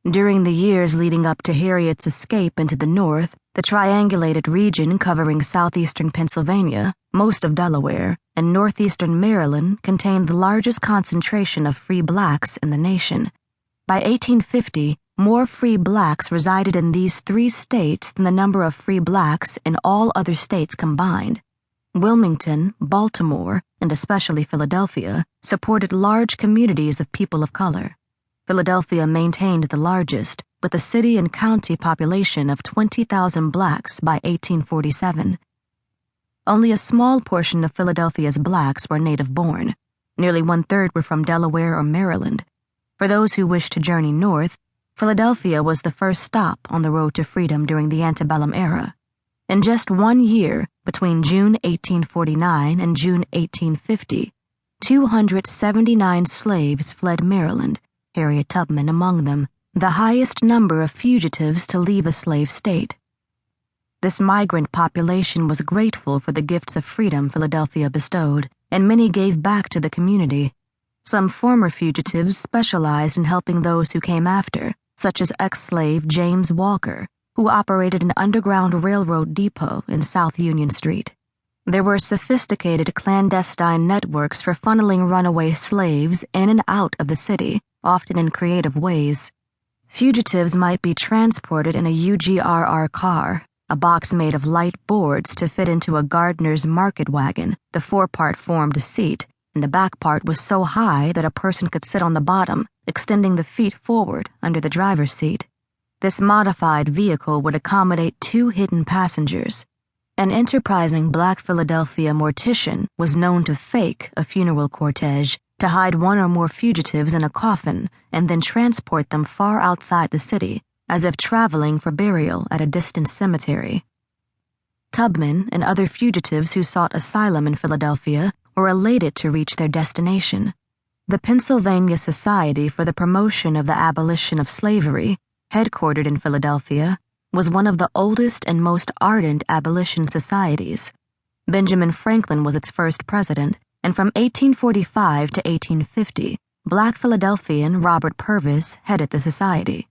During the years leading up to Harriet's escape into the North, the triangulated region covering southeastern Pennsylvania, most of Delaware, and northeastern Maryland contained the largest concentration of free blacks in the nation. By 1850, more free blacks resided in these three states than the number of free blacks in all other states combined. Wilmington, Baltimore, and especially Philadelphia, supported large communities of people of color. Philadelphia maintained the largest, with a city and county population of 20,000 blacks by 1847. Only a small portion of Philadelphia's blacks were native-born. Nearly one-third were from Delaware or Maryland. For those who wished to journey north, Philadelphia was the first stop on the road to freedom during the antebellum era. In just 1 year, between June 1849 and June 1850, 279 slaves fled Maryland, Harriet Tubman among them, the highest number of fugitives to leave a slave state. This migrant population was grateful for the gifts of freedom Philadelphia bestowed, and many gave back to the community. Some former fugitives specialized in helping those who came after, such as ex-slave James Walker, who operated an underground railroad depot in South Union Street. There were sophisticated clandestine networks for funneling runaway slaves in and out of the city, often in creative ways. Fugitives might be transported in a UGRR car, a box made of light boards to fit into a gardener's market wagon. The forepart formed a seat, and the back part was so high that a person could sit on the bottom, extending the feet forward under the driver's seat. This modified vehicle would accommodate 2 hidden passengers. An enterprising black Philadelphia mortician was known to fake a funeral cortege, to hide one or more fugitives in a coffin and then transport them far outside the city, as if traveling for burial at a distant cemetery. Tubman and other fugitives who sought asylum in Philadelphia were elated to reach their destination. The Pennsylvania Society for the Promotion of the Abolition of Slavery, headquartered in Philadelphia, was one of the oldest and most ardent abolition societies. Benjamin Franklin was its first president, and from 1845 to 1850, black Philadelphian Robert Purvis headed the society.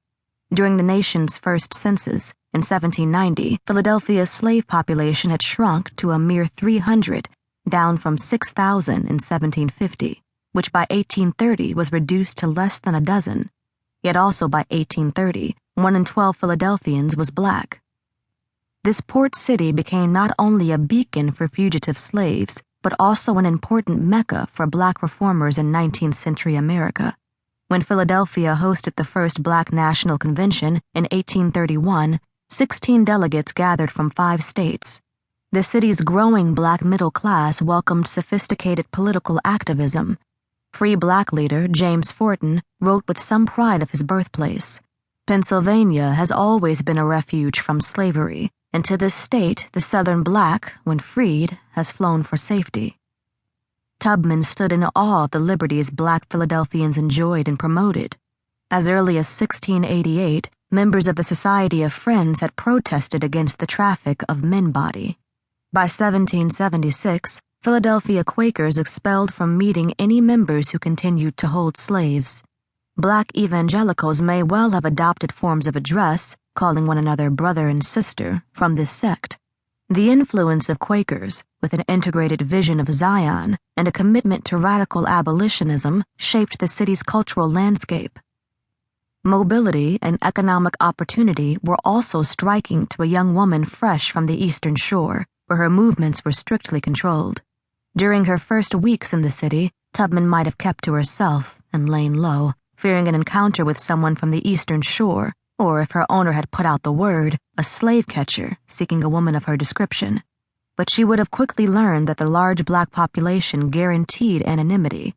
During the nation's first census, in 1790, Philadelphia's slave population had shrunk to a mere 300, down from 6,000 in 1750, which by 1830 was reduced to less than a dozen. Yet also by 1830, 1 in 12 Philadelphians was black. This port city became not only a beacon for fugitive slaves, but also an important mecca for black reformers in 19th century America. When Philadelphia hosted the first Black National Convention in 1831, 16 delegates gathered from 5 states. The city's growing black middle class welcomed sophisticated political activism. Free black leader James Forten wrote with some pride of his birthplace, "Pennsylvania has always been a refuge from slavery, and to this state the Southern black, when freed, has flown for safety." Tubman stood in awe of the liberties black Philadelphians enjoyed and promoted. As early as 1688, members of the Society of Friends had protested against the traffic of men body. By 1776, Philadelphia Quakers expelled from meeting any members who continued to hold slaves. Black evangelicals may well have adopted forms of address, calling one another brother and sister, from this sect. The influence of Quakers, with an integrated vision of Zion and a commitment to radical abolitionism, shaped the city's cultural landscape. Mobility and economic opportunity were also striking to a young woman fresh from the Eastern Shore, where her movements were strictly controlled. During her first weeks in the city, Tubman might have kept to herself and lain low, fearing an encounter with someone from the Eastern Shore, or if her owner had put out the word, a slave catcher seeking a woman of her description. But she would have quickly learned that the large black population guaranteed anonymity.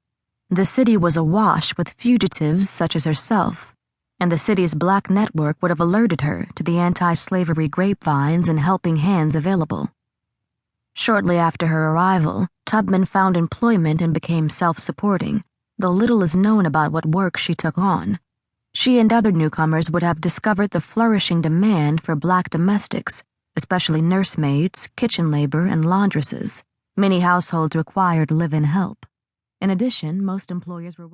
The city was awash with fugitives such as herself, and the city's black network would have alerted her to the anti-slavery grapevines and helping hands available. Shortly after her arrival, Tubman found employment and became self-supporting, though little is known about what work she took on. She and other newcomers would have discovered the flourishing demand for black domestics, especially nursemaids, kitchen labor, and laundresses. Many households required live-in help. In addition, most employers were